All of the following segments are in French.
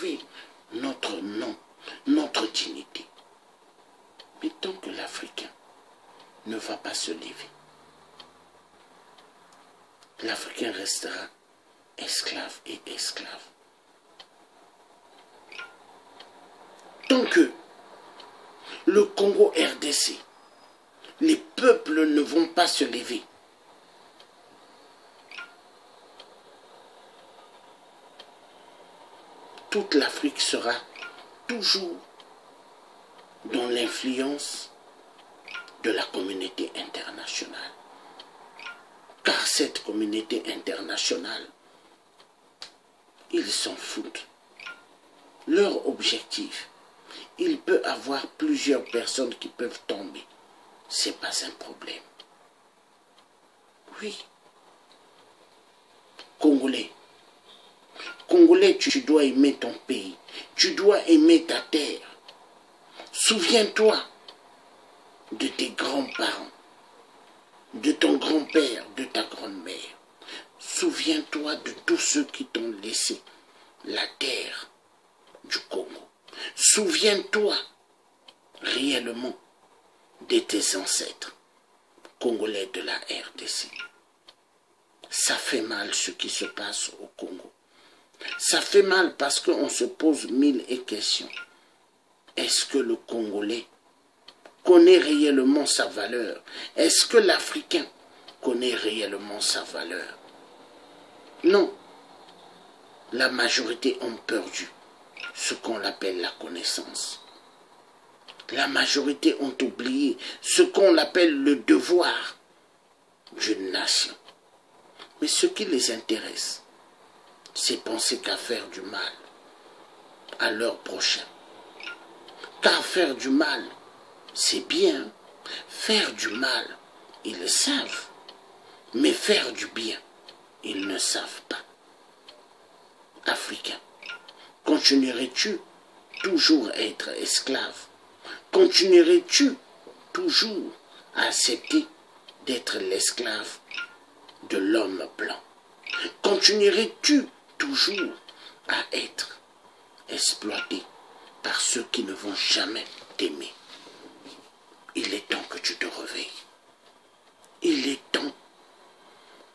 Oui, notre nom, notre dignité. Mais tant que l'Africain ne va pas se lever, l'Africain restera esclave et esclave. Tant que le Congo RDC, les peuples ne vont pas se lever, toute l'Afrique sera toujours dans l'influence de la communauté internationale. Car cette communauté internationale, ils s'en foutent. Leur objectif, il peut y avoir plusieurs personnes qui peuvent tomber. Ce n'est pas un problème. Oui. Congolais. Congolais, tu dois aimer ton pays. Tu dois aimer ta terre. Souviens-toi de tes grands-parents, de ton grand-père, de ta grand-mère. Souviens-toi de tous ceux qui t'ont laissé la terre du Congo. Souviens-toi réellement de tes ancêtres congolais de la RDC. Ça fait mal ce qui se passe au Congo. Ça fait mal parce qu'on se pose mille questions. Est-ce que le Congolais connaît réellement sa valeur? Est-ce que l'Africain connaît réellement sa valeur? Non. La majorité ont perdu ce qu'on appelle la connaissance. La majorité ont oublié ce qu'on appelle le devoir d'une nation. Mais ce qui les intéresse, c'est penser qu'à faire du mal à leur prochain. Car faire du mal, c'est bien. Faire du mal, ils le savent. Mais faire du bien, ils ne savent pas. Africain, continuerais-tu toujours à être esclave? Continuerais-tu toujours à accepter d'être l'esclave de l'homme blanc? Continuerais-tu toujours à être exploité par ceux qui ne vont jamais t'aimer? Il est temps que tu te réveilles. Il est temps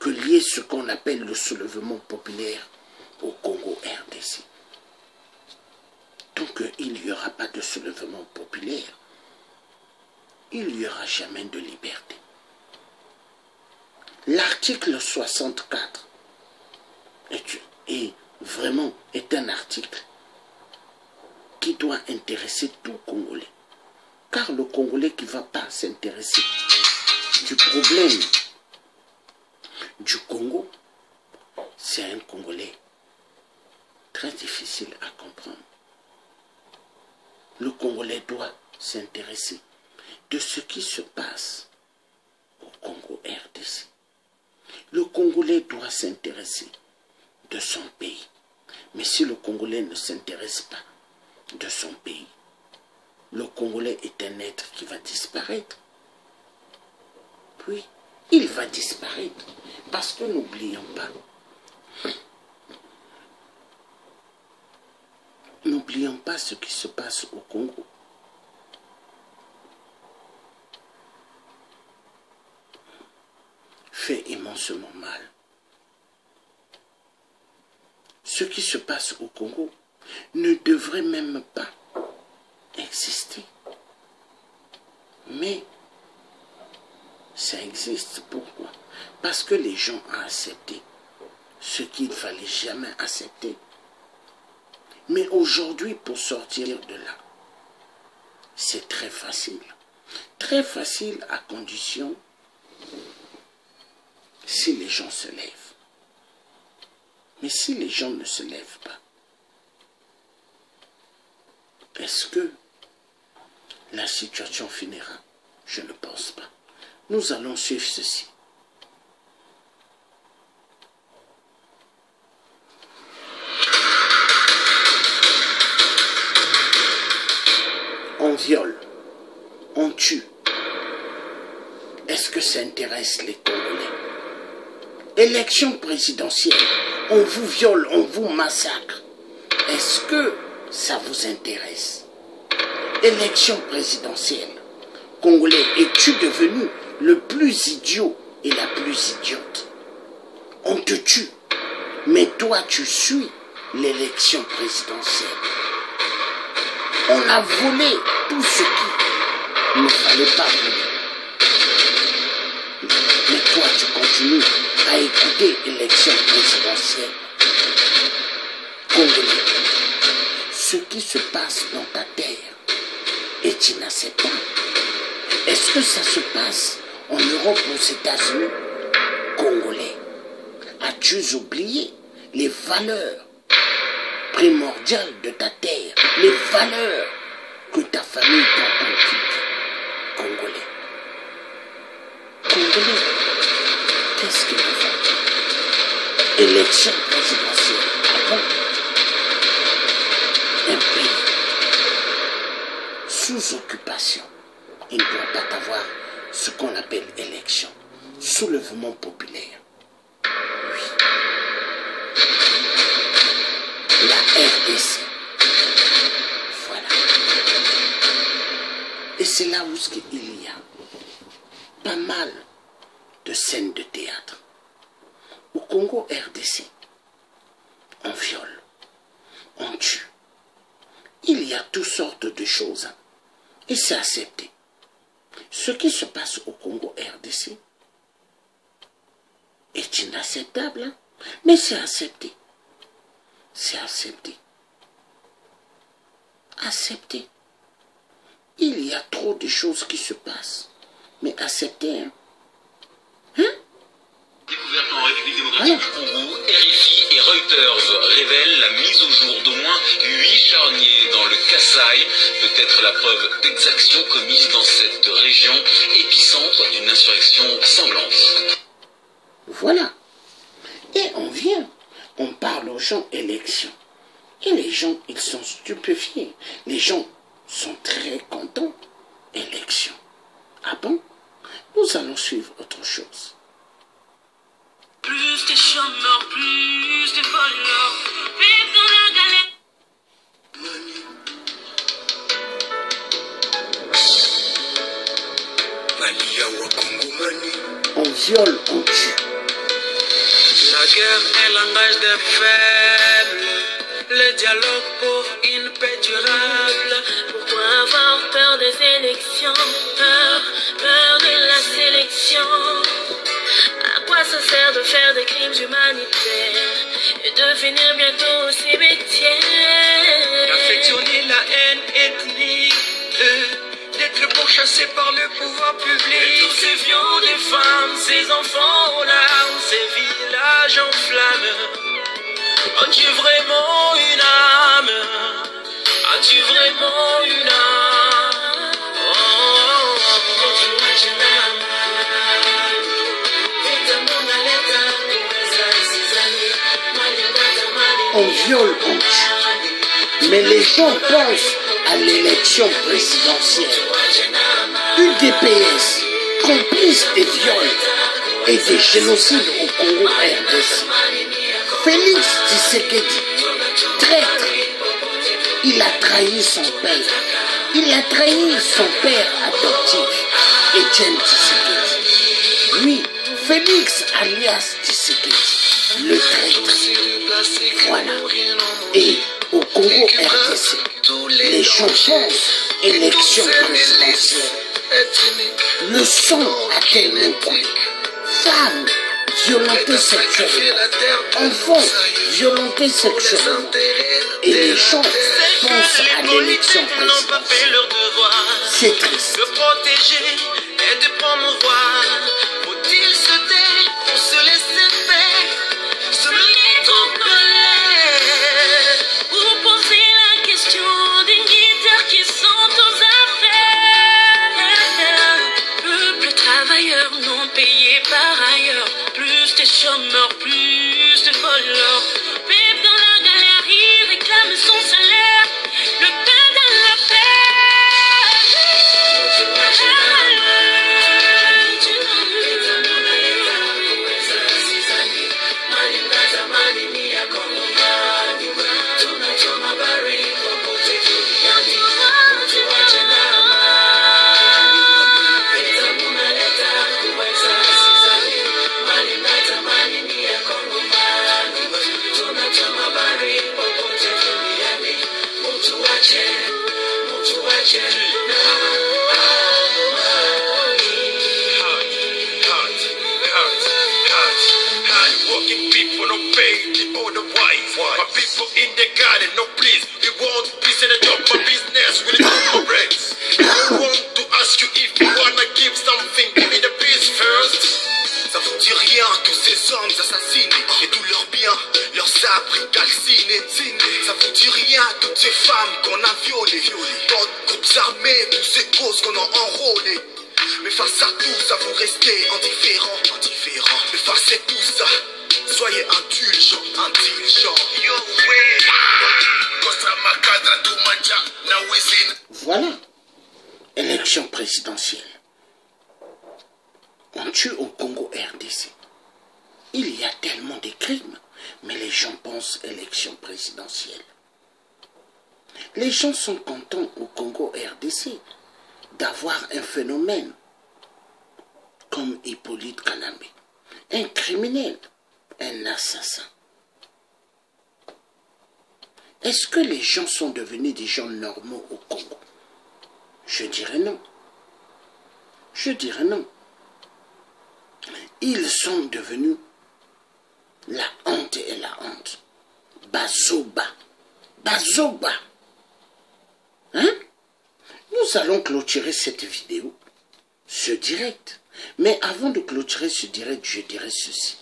qu'il y ait ce qu'on appelle le soulèvement populaire au Congo RDC. Tant qu'il n'y aura pas de soulèvement populaire, il n'y aura jamais de liberté. L'article 64 est un article qui doit intéresser tout Congolais. Car le Congolais qui ne va pas s'intéresser du problème du Congo, c'est un Congolais très difficile à comprendre. Le Congolais doit s'intéresser de ce qui se passe au Congo RDC. Le Congolais doit s'intéresser de son pays. Mais si le Congolais ne s'intéresse pas de son pays, le Congolais est un être qui va disparaître. Oui, il va disparaître. Parce que n'oublions pas, n'oublions pas ce qui se passe au Congo. Fait immensément mal. Ce qui se passe au Congo ne devrait même pas exister. Mais ça existe. Pourquoi? Parce que les gens ont accepté ce qu'il ne fallait jamais accepter. Mais aujourd'hui, pour sortir de là, c'est très facile. Très facile à condition si les gens se lèvent. Mais si les gens ne se lèvent pas, est-ce que la situation finira? Je ne pense pas. Nous allons suivre ceci. On viole, on tue. Est-ce que ça intéresse les Congolais? Élection présidentielle, on vous viole, on vous massacre. Est-ce que ça vous intéresse? Élection présidentielle. Congolais, es-tu devenu le plus idiot et la plus idiote? On te tue, mais toi tu suis l'élection présidentielle. On a volé tout ce qui ne fallait pas voler. Mais toi tu continues à écouter l'élection présidentielle. Congolais, ce qui se passe dans ta terre est inacceptable. Est-ce que ça se passe en Europe ou aux États-Unis? Congolais, as-tu oublié les valeurs primordiales de ta terre, les valeurs que ta famille t'a inculquées? Congolais, Congolais, qu'est-ce que nous faisons? Élection présidentielle. Ah bon? Un pays sous occupation, il ne doit pas avoir ce qu'on appelle élection, soulèvement populaire. Oui. La RDC. Voilà. Et c'est là où il y a pas mal de scènes de théâtre. Au Congo RDC, on viole, on tue. Il y a toutes sortes de choses. Et c'est accepté. Ce qui se passe au Congo RDC est inacceptable, hein? Mais c'est accepté. C'est accepté. Accepté. Il y a trop de choses qui se passent. Mais accepté, hein? Découverte en République démocratique du Congo, RFI et Reuters révèlent la mise au jour d'au moins 8 charniers dans le Kasaï, peut-être la preuve d'exactions commises dans cette région épicentre d'une insurrection sanglante. Voilà. Et on parle aux gens élections. Et les gens, ils sont stupéfiés. Les gens sont très contents. Élection. Ah bon? Nous allons suivre autre chose. Plus de chômeurs, plus de voleurs, vivent dans la galère. On viole, on tue. La guerre est langage des faibles, le dialogue pour une paix durable. Pourquoi avoir peur des élections, peur de la sélection? À quoi ça sert de faire des crimes humanitaires et de finir bientôt au cimetière? D'affectionner la haine ethnique, d'être pourchassé par le pouvoir public. Et tous ces vieux des femmes, ces enfants aux larmes, ces villages en flammes. As-tu vraiment une âme? As-tu vraiment une âme? On viole, on tue. Mais les gens pensent à l'élection présidentielle. UDPS, complice des viols et des génocides au Congo RDC. Félix Tshisekedi, traître, il a trahi son père. Il a trahi son père adoptif, Etienne Tshisekedi. Lui, Félix alias Tshisekedi, le traître. Voilà. Et au Congo RDC, les gens pensent élection présidentielle. Le sang a tellement coulé. Femmes violentées sexuellement. Enfants violentés sexuellement. Et les gens pensent à l'élection présidentielle. C'est triste. De protéger et de promouvoir. Faut-il se taire pour se laisser faire? Se mettre en colère pour poser la question des militaires qui sont aux affaires. Peuple travailleur non payé par ailleurs. Plus de chômeurs, plus de voleurs. Vivent dans la galère, il réclame son salaire. Le pain dans la paix. soutien à toutes ces femmes qu'on a violées, dans de groupes armés pour ces causes qu'on a enrôlées. Mais face à tout ça, vous restez indifférents. Mais face à tout ça, soyez indulgents. Voilà, élection présidentielle. On tue au Congo RDC. Il y a tellement de crimes, mais les gens pensent élection présidentielle. Les gens sont contents au Congo RDC d'avoir un phénomène comme Hippolyte Kanambe, un criminel, un assassin. Est-ce que les gens sont devenus des gens normaux au Congo? Je dirais non. Je dirais non. Ils sont devenus la honte et la honte. Bazoba. Bazoba. Hein? Nous allons clôturer cette vidéo, ce direct. Mais avant de clôturer ce direct, je dirais ceci.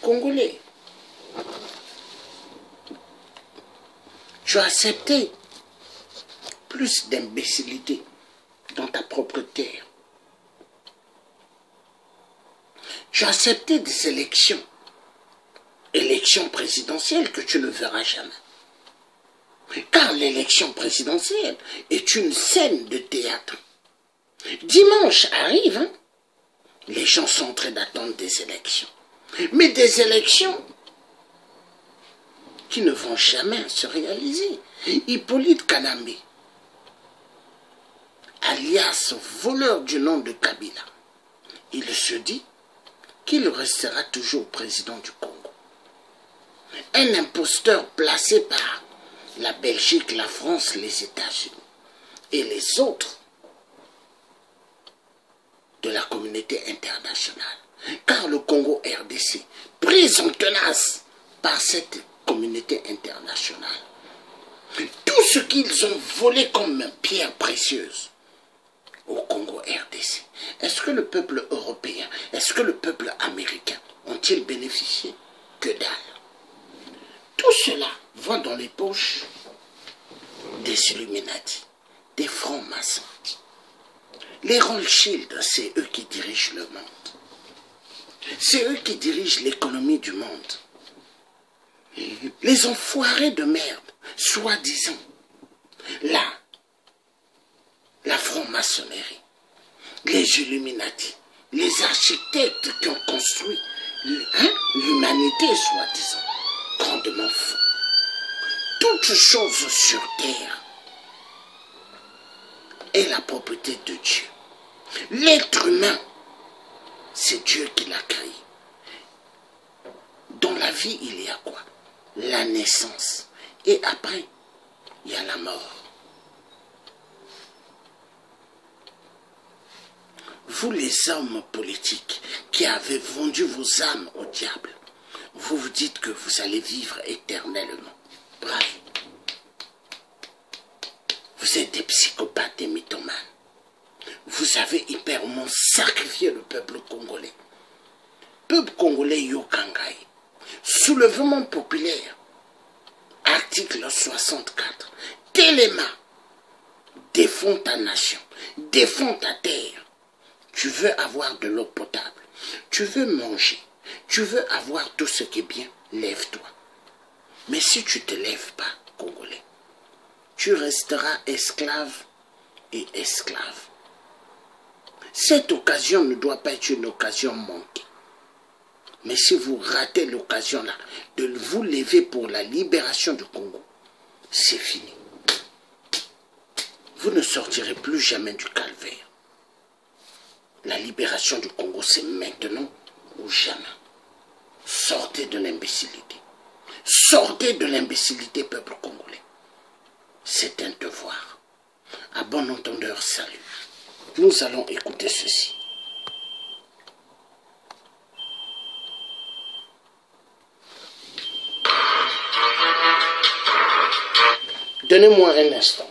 Congolais, tu as accepté plus d'imbécilité dans ta propre terre. Tu as accepté des élections présidentielles que tu ne verras jamais. Car l'élection présidentielle est une scène de théâtre. Dimanche arrive, hein? Les gens sont en train d'attendre des élections. Mais des élections qui ne vont jamais se réaliser. Hippolyte Kanambe, alias voleur du nom de Kabila, il se dit qu'il restera toujours président du Congo. Un imposteur placé par la Belgique, la France, les États-Unis et les autres de la communauté internationale. Car le Congo RDC, pris en tenace par cette communauté internationale, tout ce qu'ils ont volé comme pierre précieuse au Congo RDC, est-ce que le peuple européen, est-ce que le peuple américain ont-ils bénéficié? Que dalle. Tout cela va dans les poches des Illuminati, des francs-maçons. Les Rothschild, c'est eux qui dirigent le monde. C'est eux qui dirigent l'économie du monde. Les enfoirés de merde, soi-disant, la franc-maçonnerie, les Illuminati, les architectes qui ont construit l'humanité, soi-disant, grandement fou. Toute chose sur terre est la propriété de Dieu. L'être humain, c'est Dieu qui l'a créé. Dans la vie, il y a quoi? La naissance. Et après, il y a la mort. Vous les hommes politiques qui avez vendu vos âmes au diable, vous vous dites que vous allez vivre éternellement. Bravo. Vous êtes des psychopathes, des mythomanes. Vous avez hyperment sacrifié le peuple congolais. Peuple congolais Yokangai. Soulèvement populaire. Article 64. Téléma. Défends ta nation. Défends ta terre. Tu veux avoir de l'eau potable. Tu veux manger. Tu veux avoir tout ce qui est bien. Lève-toi. Mais si tu ne te lèves pas, Congolais, tu resteras esclave et esclave. Cette occasion ne doit pas être une occasion manquée. Mais si vous ratez l'occasion là de vous lever pour la libération du Congo, c'est fini. Vous ne sortirez plus jamais du calvaire. La libération du Congo, c'est maintenant ou jamais. Sortez de l'imbécilité. Sortez de l'imbécilité, peuple congolais. C'est un devoir. À bon entendeur, salut. Nous allons écouter ceci. Donnez-moi un instant.